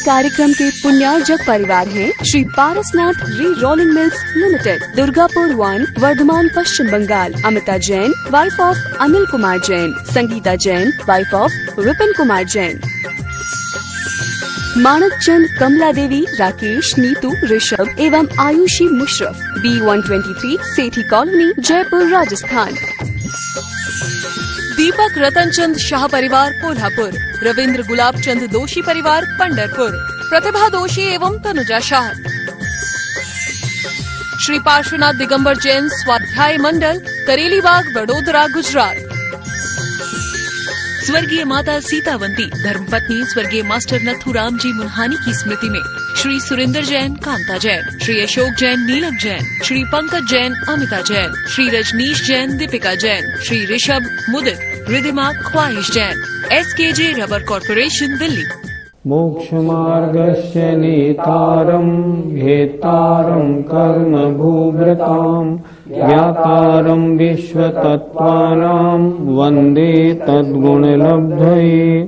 कार्यक्रम के पुण्यार्जक परिवार हैं Shri Parasnath re rolling mills limited, Durgapur 1, Bardhaman, Paschim Bengal. Amita Jain, wife of Anil Kumar Jain. Sangeeta Jain, wife of Vipin Kumar Jain. Manak Chand, Kamala Devi, Rakesh, Neetu, Rishabh एवं आयुषी मुशरफ, B123, सेठी कॉलोनी, जयपुर, राजस्थान। दीपक रतनचंद शाह परिवार, कोल्हापुर। रविंद्र गुलाब चंद दोषी परिवार, पंढरपुर। प्रतिभा दोषी एवं तनुजा शाह। श्री पार्श्वनाथ दिगंबर जैन स्वाध्याय मंडल, करेलीबाग, वडोदरा, गुजरात। स्वर्गीय माता सीतावंती, धर्मपत्नी स्वर्गीय मास्टर नथुराम जी मुन्हानी की स्मृति में श्री सुरेंद्र जैन, कांता जैन। श्री अशोक जैन, नीलम Jain. Shri Pankaj Jain, Amita Jain. Shri Rajneesh Jain, Deepika Jain. Shri Rishabh, Mudit, Ridhima, Khwahish Jain. SKJ rubber corporation, Delhi. मोक्षमार्गस्य नेतारं घेतारं कर्म भूभृतां ज्ञातारं विश्वतत्त्वानां वन्दे तद्गुणलब्धये।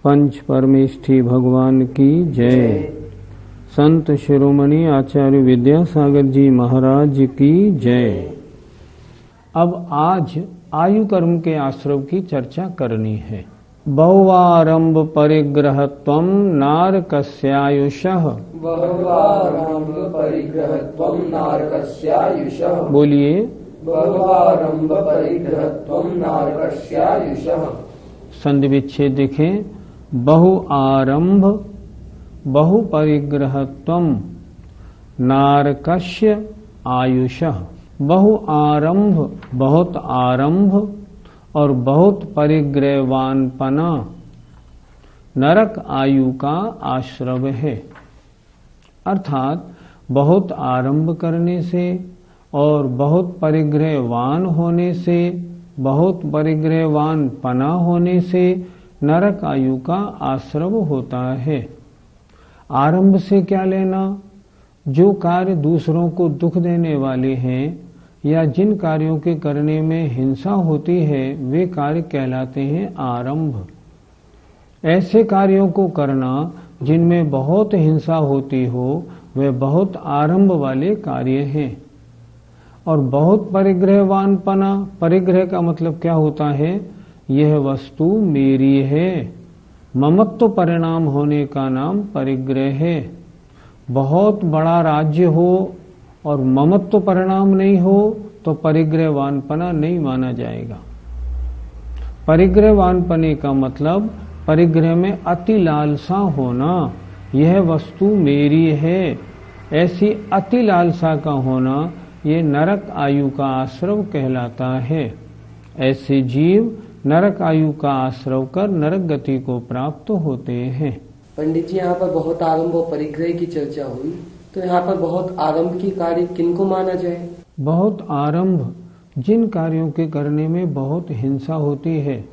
पंच परमेष्ठी भगवान की जय। संत शिरोमणि आचार्य विद्यासागर जी महाराज की जय। अब आज आयु कर्म के आश्रव की चर्चा करनी है। बहुवारंभ परिग्रहत्वं नारकस्यायुषः। बहुवारंभ परिग्रहत्वं नारकस्यायुषः। बोलिए। बहुवारंभ परिग्रहत्वं नारकस्यायुषः। संधि विच्छेद देखें। बहु आरंभ बहु परिग्रहत्वं नारकस्य आयुषः। बहु आरंभ बहुत आरंभ और बहुत परिग्रहवानपना नरक आयु का आश्रव है। अर्थात बहुत आरंभ करने से और बहुत परिग्रहवान होने से, बहुत परिग्रहवानपना होने से नरक आयु का आश्रव होता है। आरंभ से क्या लेना? जो कार्य दूसरों को दुख देने वाले हैं या जिन कार्यों के करने में हिंसा होती है वे कार्य कहलाते हैं आरंभ। ऐसे कार्यों को करना जिनमें बहुत हिंसा होती हो वे बहुत आरंभ वाले कार्य हैं। और बहुत परिग्रहवानपना, परिग्रह का मतलब क्या होता है? यह वस्तु मेरी है, ममत्व परिणाम होने का नाम परिग्रह है। बहुत बड़ा राज्य हो और ममत्व परिणाम नहीं हो तो परिग्रहवानपना नहीं माना जाएगा। परिग्रहवानपने का मतलब परिग्रह में अति लालसा होना, यह वस्तु मेरी है, ऐसी अति लालसा का होना ये नरक आयु का आश्रव कहलाता है। ऐसे जीव नरक आयु का आश्रव कर नरक गति को प्राप्त होते हैं। पंडित जी, यहाँ पर बहुत आरंभ और परिग्रह की चर्चा हुई, तो यहाँ पर बहुत आरंभ की कार्य किनको माना जाए? बहुत आरंभ जिन कार्यों के करने में बहुत हिंसा होती है,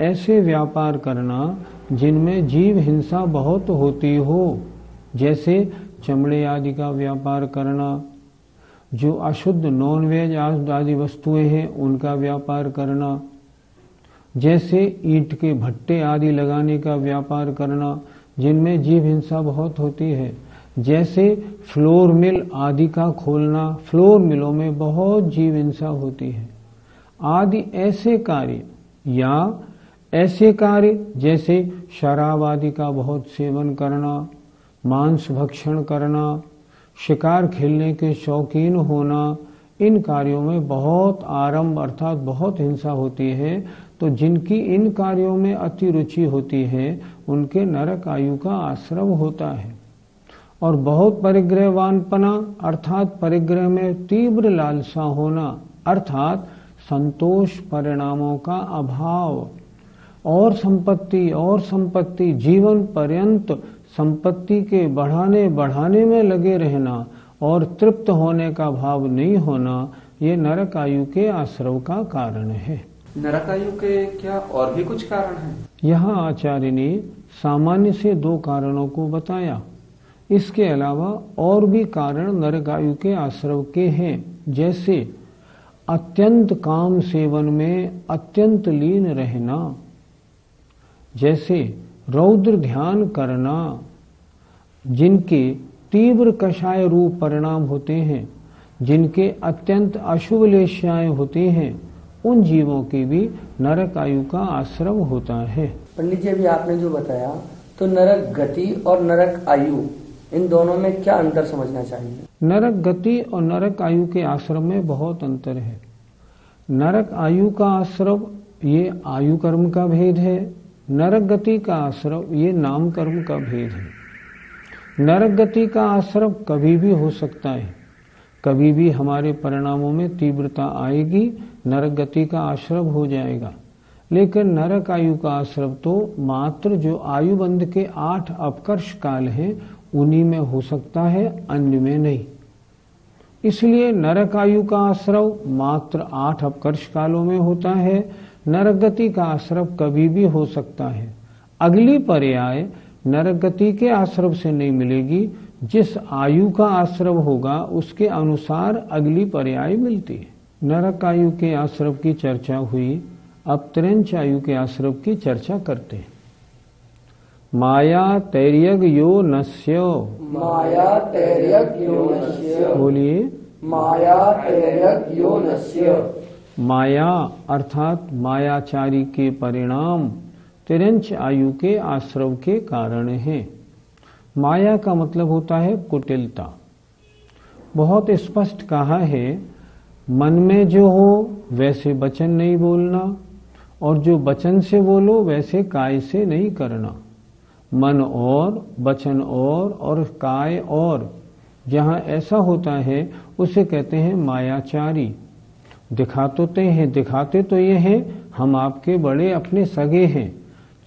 ऐसे व्यापार करना जिनमें जीव हिंसा बहुत होती हो, जैसे चमड़े आदि का व्यापार करना, जो अशुद्ध नॉनवेज आदि वस्तुएं हैं उनका व्यापार करना, जैसे ईंट के भट्टे आदि लगाने का व्यापार करना जिनमें जीव हिंसा बहुत होती है, जैसे फ्लोर मिल आदि का खोलना, फ्लोर मिलों में बहुत जीव हिंसा होती है आदि ऐसे कार्य, या ऐसे कार्य जैसे शराब आदि का बहुत सेवन करना, मांस भक्षण करना, शिकार खेलने के शौकीन होना, इन कार्यों में बहुत आरंभ अर्थात बहुत हिंसा होती है। तो जिनकी इन कार्यों में अति रुचि होती है उनके नरक आयु का आश्रव होता है। और बहुत परिग्रहवानपना अर्थात परिग्रह में तीव्र लालसा होना अर्थात संतोष परिणामों का अभाव, और संपत्ति जीवन पर्यंत संपत्ति के बढ़ाने में लगे रहना और तृप्त होने का भाव नहीं होना, ये नरक आयु के आश्रव का कारण है। नरक आयु के क्या और भी कुछ कारण हैं? यहाँ आचार्य ने सामान्य से 2 कारणों को बताया। इसके अलावा और भी कारण नरक आयु के आश्रव के हैं, जैसे अत्यंत काम सेवन में अत्यंत लीन रहना, जैसे रौद्र ध्यान करना, जिनके तीव्र कषाय रूप परिणाम होते हैं, जिनके अत्यंत अशुभ लेश्याएं होती हैं, उन जीवों की भी नरक आयु का आश्रव होता है। पंडित जी, अभी आपने जो बताया, तो नरक गति और नरक आयु, इन दोनों में क्या अंतर समझना चाहिए? नरक गति और नरक आयु के आश्रम में बहुत अंतर है। नरक आयु का आश्रव ये आयु कर्म का भेद है, नरक गति का आश्रव ये नाम कर्म का भेद है। नरक गति का आश्रव कभी भी हो सकता है, कभी भी हमारे परिणामों में तीव्रता आएगी, नरक गति का आश्रव हो जाएगा। लेकिन नरक आयु का आश्रव तो मात्र जो आयु बंध के 8 अपकर्ष काल हैं उन्हीं में हो सकता है, अन्य में नहीं। इसलिए नरक आयु का आश्रव मात्र 8 अपकर्ष कालों में होता है। नरक गति का आश्रव कभी भी हो सकता है। अगली पर्याय नरक गति के आश्रव से नहीं मिलेगी, जिस आयु का आश्रव होगा उसके अनुसार अगली पर्याय मिलती है। नरक आयु के आश्रव की चर्चा हुई, अब त्रेंच आयु के आश्रव की चर्चा करते हैं। माया तैर्यग यो नस्य, माया तैर्यग यो नस्य, बोलिए माया तैर्यग यो नस्य। माया अर्थात मायाचारी के परिणाम त्रेंच आयु के आश्रव के कारण है। माया का मतलब होता है कुटिलता। बहुत स्पष्ट कहा है, मन में जो हो वैसे वचन नहीं बोलना, और जो वचन से बोलो वैसे काय से नहीं करना। मन और वचन और काय और, जहाँ ऐसा होता है उसे कहते हैं मायाचारी। दिखाते तो ये हैं हम आपके बड़े अपने सगे हैं,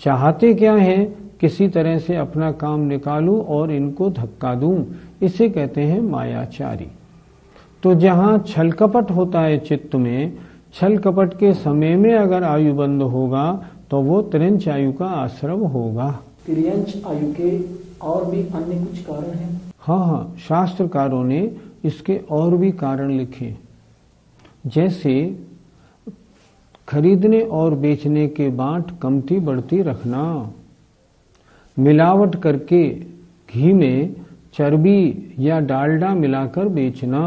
चाहते क्या हैं किसी तरह से अपना काम निकालूं और इनको धक्का दूं, इसे कहते हैं मायाचारी। तो जहाँ छल कपट होता है चित्त में, छल कपट के समय में अगर आयु बंद होगा तो वो त्रेंच आयु का आश्रव होगा। त्रियंच आयु के और भी अन्य कुछ कारण हैं? हाँ, शास्त्रकारों ने इसके और भी कारण लिखे। जैसे खरीदने और बेचने के बांट कमती बढ़ती रखना, मिलावट करके घी में चर्बी या डालडा मिलाकर बेचना,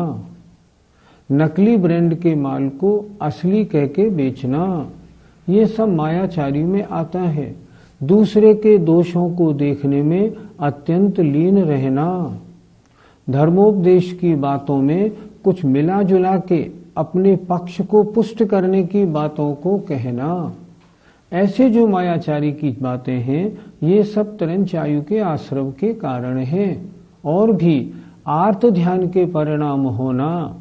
नकली ब्रांड के माल को असली कह के बेचना, ये सब मायाचारी में आता है। दूसरे के दोषों को देखने में अत्यंत लीन रहना, धर्मोपदेश की बातों में कुछ मिला जुला के अपने पक्ष को पुष्ट करने की बातों को कहना, ऐसे जो मायाचारी की बातें हैं ये सब त्रेंच आयु के आश्रव के कारण हैं। और भी आर्त ध्यान के परिणाम होना,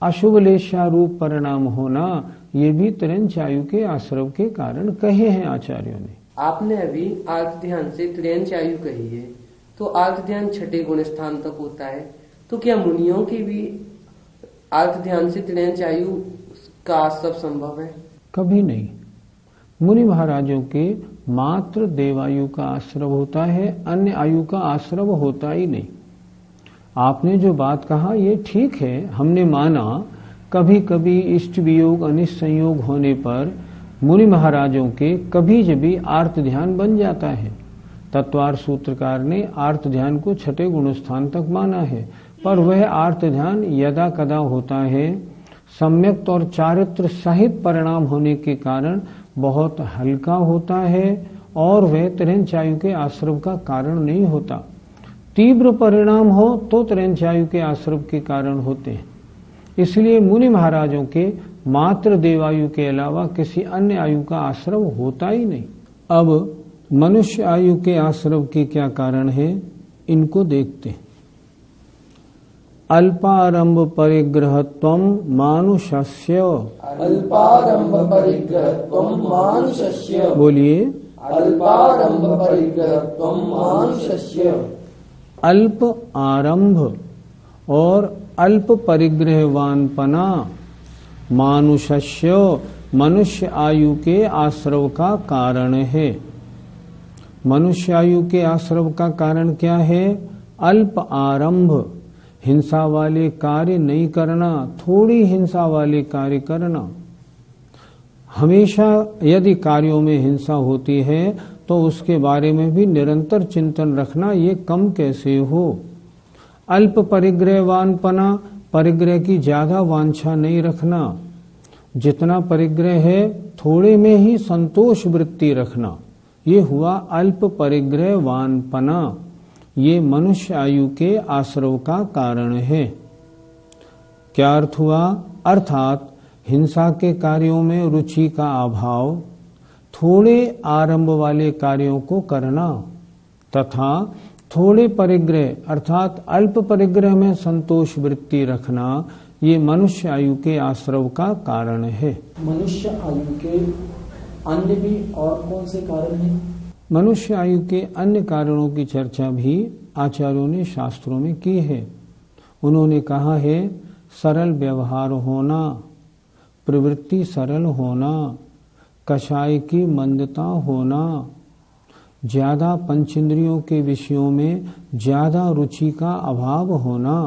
अशुभ लेशारूप परिणाम होना, ये भी त्रेंच आयु के आश्रव के कारण कहे हैं आचार्यों ने। आपने अभी आर्त ध्यान से त्रेंच आयु कही है, तो आर्त ध्यान छठे गुण स्थान तक होता है, तो क्या मुनियों की भी आर्त ध्यान से त्रेंच आयु का आश्रव संभव है? कभी नहीं। मुनि महाराजों के मात्र देवायु का आश्रव होता है, अन्य आयु का आश्रव होता ही नहीं। आपने जो बात कहा ये ठीक है, हमने माना कभी कभी इष्ट वियोग अनिष्ट संयोग होने पर मुनि महाराजों के कभी जभी आर्त ध्यान बन जाता है। तत्वार सूत्रकार ने आर्त ध्यान को छठे गुण स्थान तक माना है, पर वह आर्त ध्यान यदा कदा होता है, सम्यक और चारित्र सहित परिणाम होने के कारण बहुत हल्का होता है और वह त्रेंच आयु के आश्रव का कारण नहीं होता। तीव्र परिणाम हो तो त्रेंच आयु के आश्रव के कारण होते हैं। इसलिए मुनि महाराजों के मात्र देवायु के अलावा किसी अन्य आयु का आश्रव होता ही नहीं। अब मनुष्य आयु के आश्रव के क्या कारण है, इनको देखते हैं। अल्पारंभ परिग्रहत्वम मानुषस्य, अल्पारंभ परिग्रहत्वम मानुषस्य, बोलिए अल्पारंभ परिग्रहत्वम मानुषस्य। अल्प आरंभ और अल्प परिग्रहवानपना मानुषस्य, मनुष्य आयु के आश्रव का कारण है। मनुष्य आयु के आश्रव का कारण क्या है? अल्प आरंभ, हिंसा वाले कार्य नहीं करना, थोड़ी हिंसा वाले कार्य करना। हमेशा यदि कार्यों में हिंसा होती है तो उसके बारे में भी निरंतर चिंतन रखना ये कम कैसे हो। अल्प परिग्रहवानपना, परिग्रह की ज्यादा वांछा नहीं रखना। जितना परिग्रह है थोड़े में ही संतोष वृत्ति रखना, ये हुआ अल्प परिग्रहवानपना। ये मनुष्य आयु के आश्रव का कारण है। क्या अर्थ हुआ? अर्थात हिंसा के कार्यों में रुचि का अभाव, थोड़े आरंभ वाले कार्यों को करना तथा थोड़े परिग्रह अर्थात अल्प परिग्रह में संतोष वृत्ति रखना, ये मनुष्य आयु के आश्रव का कारण है। मनुष्य आयु के अन्य भी और कौन से कारण हैं? मनुष्य आयु के अन्य कारणों की चर्चा भी आचार्यों ने शास्त्रों में की है। उन्होंने कहा है सरल व्यवहार होना, प्रवृत्ति सरल होना, कषाय की मंदता होना, ज्यादा पंचेंद्रियों के विषयों में ज्यादा रुचि का अभाव होना,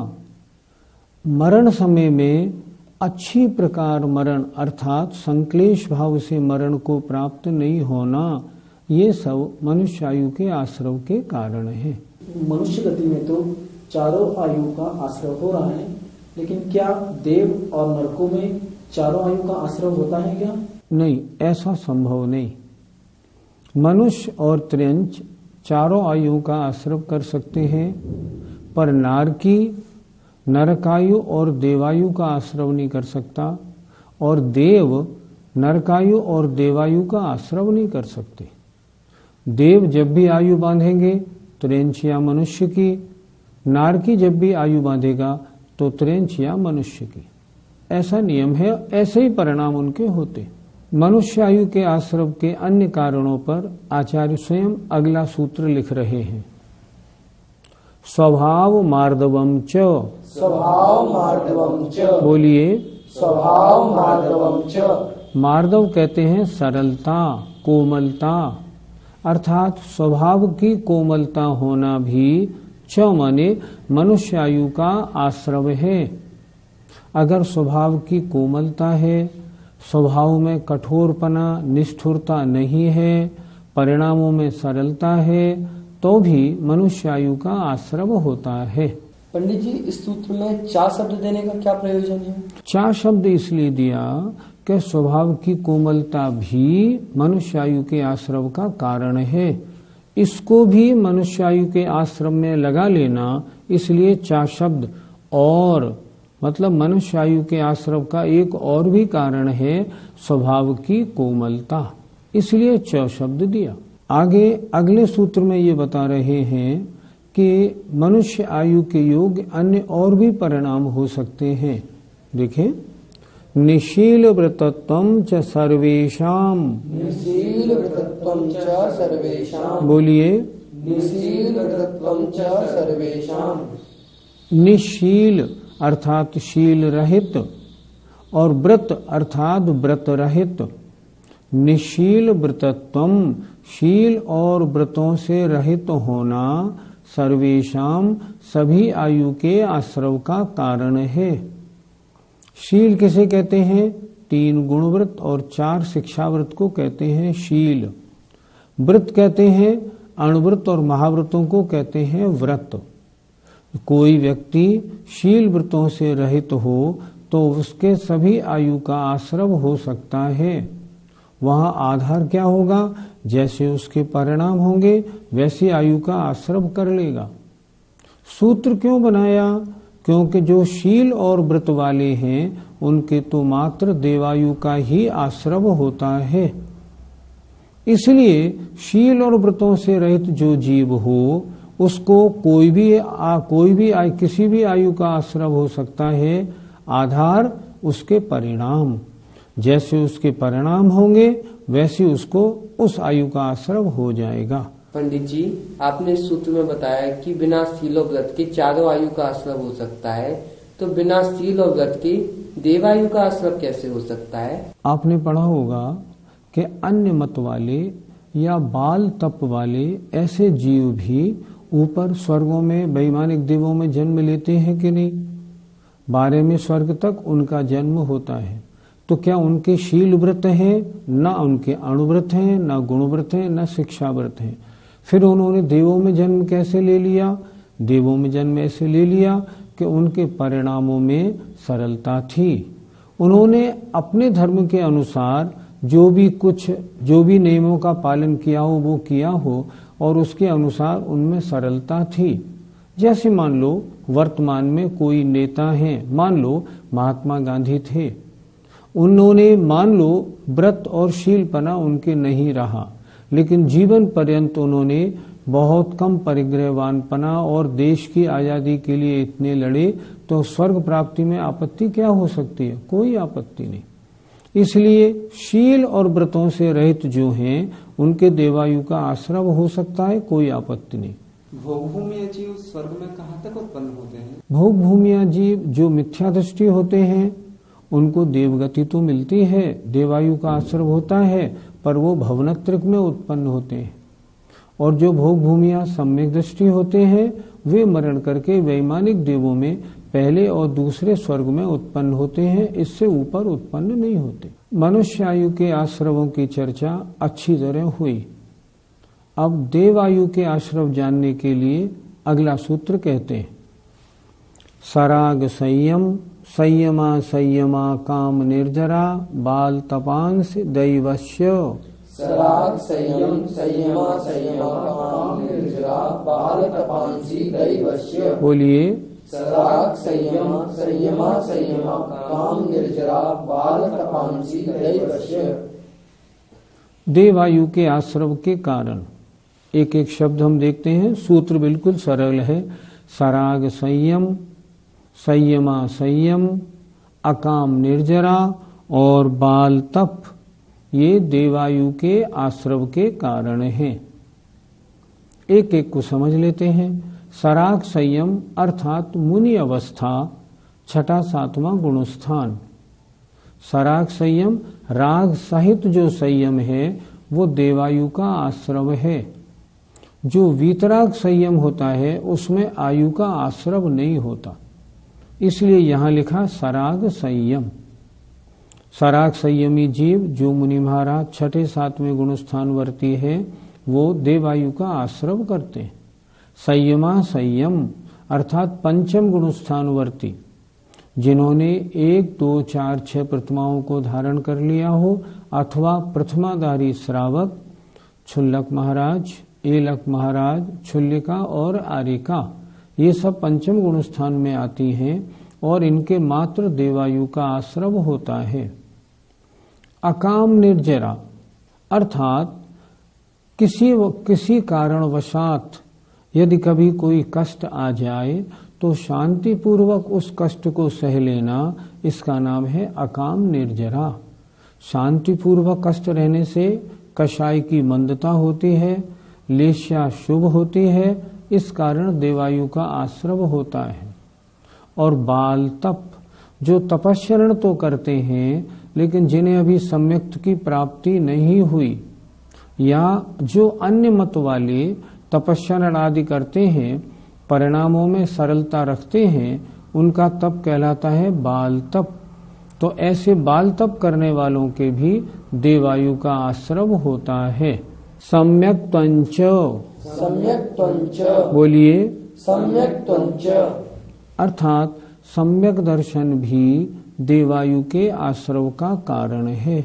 मरण समय में अच्छी प्रकार मरण अर्थात संक्लेश भाव से मरण को प्राप्त नहीं होना, ये सब मनुष्य आयु के आश्रव के कारण है। मनुष्य गति में तो चारों आयु का आश्रव हो रहा है, लेकिन क्या देव और नरकों में चारों आयु का आश्रव होता है क्या? नहीं, ऐसा संभव नहीं। मनुष्य और त्र्यंच चारों आयु का आश्रव कर सकते हैं, पर नारकी नरकायु और देवायु का आश्रव नहीं कर सकता, और देव नरकायु और देवायु का आश्रव नहीं कर सकते। देव जब भी आयु बांधेंगे त्र्यंच या मनुष्य की, नारकी जब भी आयु बांधेगा तो त्र्यंच या मनुष्य की। ऐसा नियम है, ऐसे ही परिणाम उनके होते। मनुष्य आयु के आश्रव के अन्य कारणों पर आचार्य स्वयं अगला सूत्र लिख रहे हैं। स्वभाव मार्दवम च, स्वभाव मार्दवम च, बोलिए स्वभाव मार्दवम च। मार्दव कहते हैं सरलता, कोमलता, अर्थात स्वभाव की कोमलता होना भी च माने मनुष्य आयु का आश्रव है। अगर स्वभाव की कोमलता है, स्वभाव में कठोरपना निष्ठुरता नहीं है, परिणामों में सरलता है, तो भी मनुष्य आयु का आश्रव होता है। पंडित जी, इस सूत्र में चा शब्द देने का क्या प्रयोजन है? चा शब्द इसलिए दिया कि स्वभाव की कोमलता भी मनुष्य आयु के आश्रव का कारण है। इसको भी मनुष्य आयु के आश्रम में लगा लेना, इसलिए चा शब्द और मतलब मनुष्य आयु के आश्रव का एक और भी कारण है स्वभाव की कोमलता, इसलिए च शब्द दिया। आगे अगले सूत्र में ये बता रहे हैं कि मनुष्य आयु के योग्य अन्य और भी परिणाम हो सकते हैं। देखें, निशील व्रतत्वम च सर्वेषाम, निशील व्रतत्वम च सर्वेषाम, बोलिए निशील व्रतत्वम च सर्वेषाम। निशील अर्थात शील रहित और व्रत अर्थात व्रत रहित। निशील व्रतत्वम शील और व्रतों से रहित होना सर्वेषाम सभी आयु के आश्रव का कारण है। शील किसे कहते हैं? 3 गुणव्रत और 4 शिक्षाव्रत को कहते हैं शील। व्रत कहते हैं अणुव्रत और महाव्रतों को कहते हैं व्रत। कोई व्यक्ति शील व्रतों से रहित हो तो उसके सभी आयु का आश्रव हो सकता है। वहां आधार क्या होगा? जैसे उसके परिणाम होंगे वैसी आयु का आश्रव कर लेगा। सूत्र क्यों बनाया? क्योंकि जो शील और व्रत वाले हैं उनके तो मात्र देवायु का ही आश्रव होता है। इसलिए शील और व्रतों से रहित जो जीव हो उसको कोई भी किसी भी आयु का आश्रव हो सकता है। आधार उसके परिणाम, जैसे उसके परिणाम होंगे वैसे उसको उस आयु का आश्रव हो जाएगा। पंडित जी, आपने सूत्र में बताया कि बिना शील और व्रत के चारों आयु का आश्रव हो सकता है, तो बिना शील और व्रत के देवायु का आश्रव कैसे हो सकता है? आपने पढ़ा होगा कि अन्य मत वाले या बाल तप वाले ऐसे जीव भी ऊपर स्वर्गों में वैमानिक देवों में जन्म लेते हैं कि नहीं? 12वें स्वर्ग तक उनका जन्म होता है, तो क्या उनके शील व्रत हैं? न उनके अणुव्रत हैं, न गुणव्रत हैं, न शिक्षा व्रत हैं। फिर उन्होंने देवों में जन्म कैसे ले लिया? देवों में जन्म ऐसे ले लिया कि उनके परिणामों में सरलता थी। उन्होंने अपने धर्म के अनुसार जो भी नियमों का पालन किया हो वो किया हो, और उसके अनुसार उनमें सरलता थी। जैसे मान लो वर्तमान में कोई नेता हैं, मान लो महात्मा गांधी थे, उन्होंने मान लो व्रत और शीलपना उनके नहीं रहा, लेकिन जीवन पर्यंत उन्होंने बहुत कम परिग्रहवानपना और देश की आजादी के लिए इतने लड़े, तो स्वर्ग प्राप्ति में आपत्ति क्या हो सकती है? कोई आपत्ति नहीं। इसलिए शील और व्रतों से रहित जो हैं उनके देवायु का आश्रव हो सकता है, कोई आपत्ति नहीं। भोग भूमिया जीव स्वर्ग में कहाँ तक उत्पन्न होते हैं? भोग भूमिया जीव जो मिथ्या दृष्टि होते हैं उनको देवगति तो मिलती है, देवायु का आश्रव होता है, पर वो भवनत्रिक में उत्पन्न होते हैं। और जो भोग भूमिया सम्यक दृष्टि होते हैं वे मरण करके वैमानिक देवों में पहले और दूसरे स्वर्ग में उत्पन्न होते हैं, इससे ऊपर उत्पन्न नहीं होते। मनुष्य आयु के आश्रवों की चर्चा अच्छी तरह हुई। अब देवायु के आश्रव जानने के लिए अगला सूत्र कहते हैं, सराग संयम संयमा संयमा काम निर्जरा बाल तपांस दैवश्य। सराग संयम संयमा संयमा काम निर्जरा बाल तपांसी दैवश्य। बोलिए, सराग संयम संयमा संयमा काम निर्जरा बाल तपांसी दैवश्य। देवायु के आश्रव के कारण एक एक शब्द हम देखते हैं। सूत्र बिल्कुल सरल है। सराग संयम संयमा संयम अकाम निर्जरा और बाल तप, ये देवायु के आश्रव के कारण हैं। एक एक को समझ लेते हैं। सराग संयम अर्थात मुनि अवस्था, छठा सातवां गुणस्थान। सराग संयम राग सहित जो संयम है वो देवायु का आश्रव है। जो वीतराग संयम होता है उसमें आयु का आश्रव नहीं होता, इसलिए यहां लिखा सराग संयम। सराग संयमी जीव जो मुनि महाराज छठे सातवें गुणस्थान वर्ती है वो देवायु का आश्रव करते हैं। संयमा संयम अर्थात पंचम गुणस्थान वर्ती, जिन्होंने 1, 2, 4, 6 प्रतिमाओं को धारण कर लिया हो, अथवा प्रथमाधारी श्रावक, क्षुल्लक महाराज, एलक महाराज, क्षुल्लिका और आरिका, ये सब पंचम गुणस्थान में आती हैं और इनके मात्र देवायु का आश्रव होता है। अकाम निर्जरा अर्थात किसी कारणवशात यदि कभी कोई कष्ट आ जाए तो शांति पूर्वक उस कष्ट को सह लेना, इसका नाम है अकाम निर्जरा। शांति पूर्वक कष्ट रहने से कषाय की मंदता होती है, लेश्या शुभ होती है, इस कारण देवायु का आश्रव होता है। और बाल तप, जो तपस्या तो करते हैं लेकिन जिन्हें अभी सम्यक्त की प्राप्ति नहीं हुई, या जो अन्य मत वाले तपस्या आदि करते हैं, परिणामों में सरलता रखते हैं, उनका तप कहलाता है बाल तप। तो ऐसे बाल तप करने वालों के भी देवायु का आश्रव होता है। सम्यक त्वंच, सम्यक त्वंच, बोलिए सम्यक त्वंच, अर्थात सम्यक दर्शन भी देवायु के आश्रव का कारण है।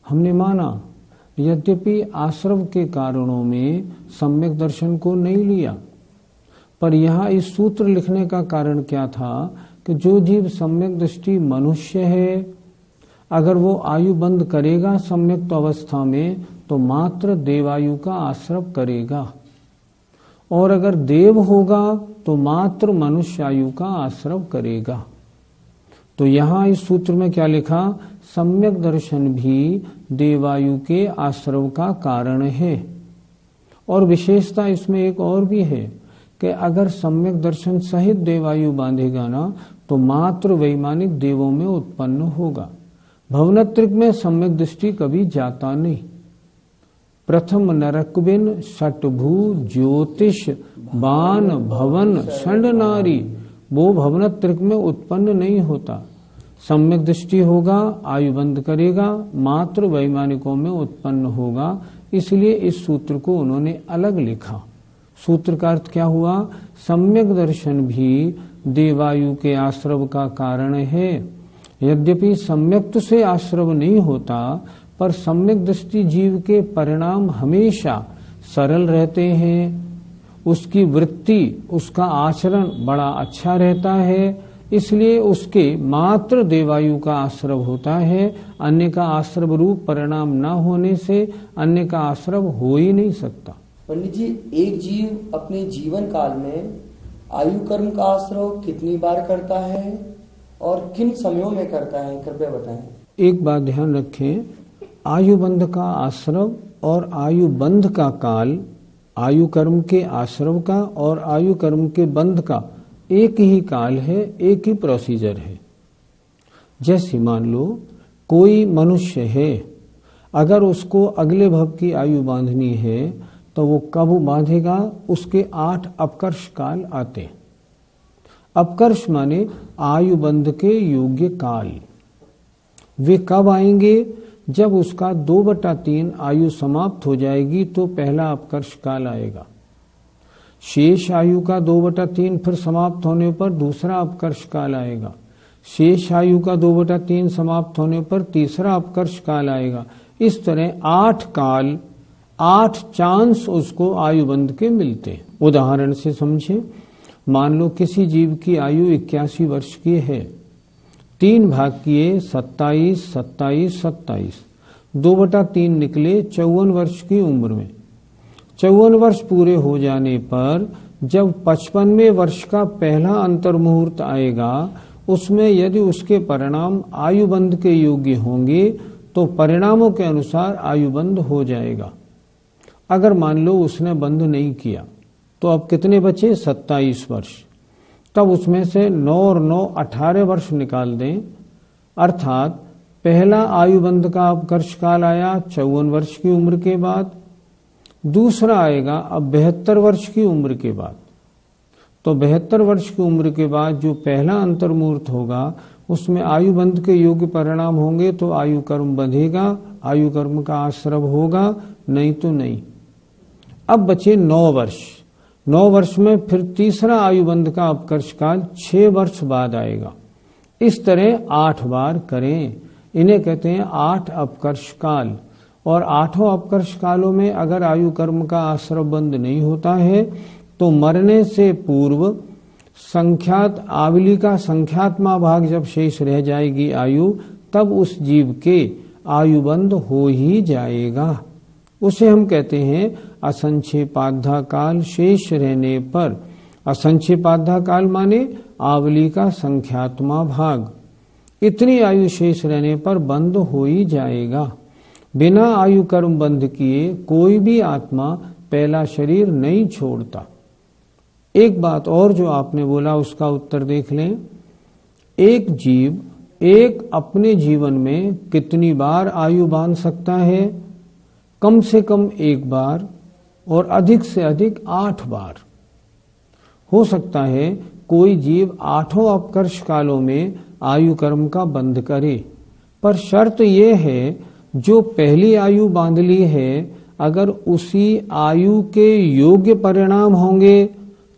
हमने माना यद्यपि आश्रव के कारणों में सम्यक दर्शन को नहीं लिया, पर यहाँ इस सूत्र लिखने का कारण क्या था कि जो जीव सम्यक दृष्टि मनुष्य है, अगर वो आयु बंद करेगा सम्यक्त अवस्था में तो मात्र देवायु का आश्रव करेगा, और अगर देव होगा तो मात्र मनुष्य आयु का आश्रव करेगा। तो यहाँ इस सूत्र में क्या लिखा? सम्यक दर्शन भी देवायु के आश्रव का कारण है। और विशेषता इसमें एक और भी है कि अगर सम्यक दर्शन सहित देवायु बांधेगा ना तो मात्र वैमानिक देवों में उत्पन्न होगा। भवनत्रिक में सम्यक दृष्टि कभी जाता नहीं। प्रथम नरकबिन षटभू ज्योतिष बान भवन षंड नारी, वो भवनत्रिक में उत्पन्न नहीं होता। सम्यक दृष्टि होगा, आयु बंध करेगा, मात्र वैमानिकों में उत्पन्न होगा। इसलिए इस सूत्र को उन्होंने अलग लिखा। सूत्र का अर्थ क्या हुआ? सम्यक दर्शन भी देवायु के आश्रव का कारण है। यद्यपि सम्यक से आश्रव नहीं होता, पर सम्यक दृष्टि जीव के परिणाम हमेशा सरल रहते हैं। उसकी वृत्ति, उसका आचरण बड़ा अच्छा रहता है, इसलिए उसके मात्र देवायु का आश्रव होता है। अन्य का आश्रव रूप परिणाम न होने से अन्य का आश्रव हो ही नहीं सकता। पंडित जी, एक जीव अपने जीवन काल में आयु कर्म का आश्रव कितनी बार करता है और किन समयों में करता है, कृपया बताएं। एक बात ध्यान रखें, आयु बंध का आश्रव और आयु बंध का काल, आयु कर्म के आश्रव का और आयु कर्म के बंध का एक ही काल है, एक ही प्रोसीजर है। जैसे मान लो कोई मनुष्य है, अगर उसको अगले भव की आयु बांधनी है तो वो कब बांधेगा? उसके 8 अपकर्ष काल आते। अपकर्ष माने आयु बंध के योग्य काल। वे कब आएंगे? जब उसका 2/3 आयु समाप्त हो जाएगी तो पहला अपकर्ष काल आएगा। शेष आयु का 2/3 फिर समाप्त होने पर दूसरा अपकर्ष काल आएगा। शेष आयु का 2/3 समाप्त होने पर तीसरा अपकर्ष काल आएगा। इस तरह 8 काल, 8 चांस उसको आयु बंध के मिलते हैं। उदाहरण से समझे, मान लो किसी जीव की आयु 81 वर्ष की है, 3 भाग किए 27, 27, 27, 2/3 निकले 54 वर्ष की उम्र में। 54 वर्ष पूरे हो जाने पर जब 55वें वर्ष का पहला अंतर मुहूर्त आएगा, उसमें यदि उसके परिणाम आयु बंध के योग्य होंगे तो परिणामों के अनुसार आयु बंध हो जाएगा। अगर मान लो उसने बंध नहीं किया तो अब कितने बचे? 27 वर्ष। तब उसमें से 9 और 9 18 वर्ष निकाल दें, अर्थात पहला आयु बंध का अपकर्ष काल आया 54 वर्ष की उम्र के बाद, दूसरा आएगा अब 72 वर्ष की उम्र के बाद। तो 72 वर्ष की उम्र के बाद जो पहला अंतर मुहूर्त होगा उसमें आयु बंध के योग्य परिणाम होंगे तो आयु कर्म बंधेगा, आयु कर्म का आश्रव होगा, नहीं तो नहीं। अब बचे 9 वर्ष। 9 वर्ष में फिर तीसरा आयु बंध का अपकर्ष काल 6 वर्ष बाद आएगा। इस तरह 8 बार करें। इन्हें कहते हैं 8 अपकर्ष काल। और 8 अपकर्ष कालों में अगर आयु कर्म का आश्रव बंद नहीं होता है तो मरने से पूर्व संख्यात आवली का संख्यात्मा भाग जब शेष रह जाएगी आयु, तब उस जीव के आयु बंद हो ही जाएगा। उसे हम कहते हैं असंक्षेपाधा काल। शेष रहने पर, असंक्षेपाधा काल माने आवली का संख्यात्मा भाग, इतनी आयु शेष रहने पर बंद हो ही जाएगा। बिना आयु कर्म बंध किए कोई भी आत्मा पहला शरीर नहीं छोड़ता। एक बात और जो आपने बोला उसका उत्तर देख लें। एक जीव एक अपने जीवन में कितनी बार आयु बांध सकता है? कम से कम 1 बार और अधिक से अधिक 8 बार। हो सकता है कोई जीव 8 अपकर्ष कालों में आयु कर्म का बंध करे, पर शर्त यह है जो पहली आयु बांध ली है अगर उसी आयु के योग्य परिणाम होंगे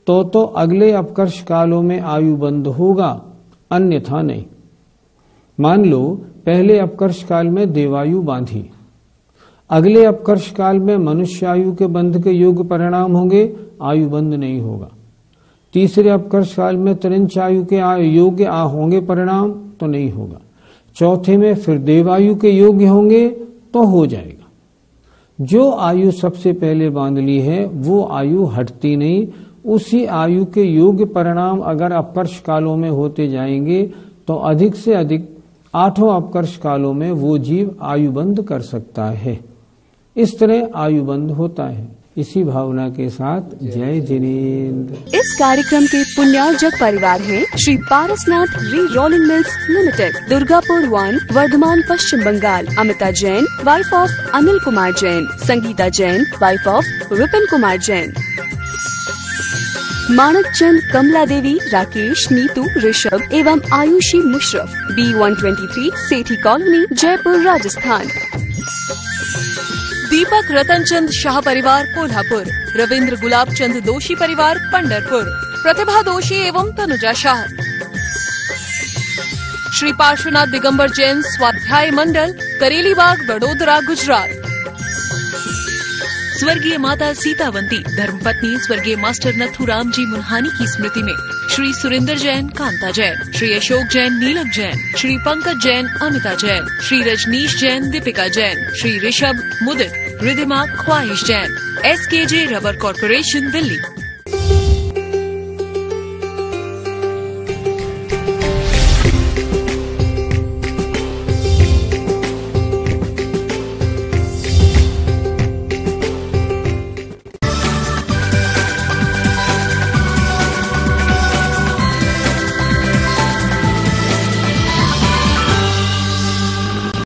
तो अगले अपकर्ष कालों में आयु बंध होगा, अन्यथा नहीं। मान लो पहले अपकर्ष काल में देवायु बांधी, अगले अपकर्ष काल में मनुष्य आयु के बंध के योग्य परिणाम होंगे, आयु बंध नहीं होगा। तीसरे अपकर्ष काल में त्रिंच आयु के योग्य होंगे परिणाम, तो नहीं होगा। चौथे में फिर देवायु के योग्य होंगे तो हो जाएगा। जो आयु सबसे पहले बांध ली है वो आयु हटती नहीं। उसी आयु के योग्य परिणाम अगर अपकर्ष कालों में होते जाएंगे तो अधिक से अधिक 8 अपकर्ष कालों में वो जीव आयु बंध कर सकता है। इस तरह आयु बंध होता है। इसी भावना के साथ जय जिनेंद्र। इस कार्यक्रम के पुण्यार्जक परिवार हैं Shri Parasnath re rolling mills limited, Durgapur 1, Bardhaman, Paschim Bengal. Amita Jain, wife of Anil Kumar Jain. Sangeeta Jain, wife of Vipin Kumar Jain. Manak Chand, Kamala Devi, Rakesh, Neetu, Rishabh एवं आयुषी मुशरफ, B123, सेठी कॉलोनी, जयपुर, राजस्थान। दीपक रतन चंद शाह परिवार, कोल्हापुर। रविंद्र गुलाब चंद दोषी परिवार, पंढरपुर। प्रतिभा दोषी एवं तनुजा शाह। श्री पार्श्वनाथ दिगंबर जैन स्वाध्याय मंडल, करेलीबाग, वडोदरा, गुजरात। स्वर्गीय माता सीतावंती, धर्मपत्नी स्वर्गीय मास्टर नथुराम जी मुन्हानी की स्मृति में श्री सुरेंद्र जैन, कांता जैन, श्री अशोक जैन, नीलम Jain, Shri Pankaj Jain, Amita Jain, Shri Rajneesh Jain, Deepika Jain, Shri Rishabh, Mudit, Ridhima, Khwahish Jain, SKJ rubber corporation, Delhi.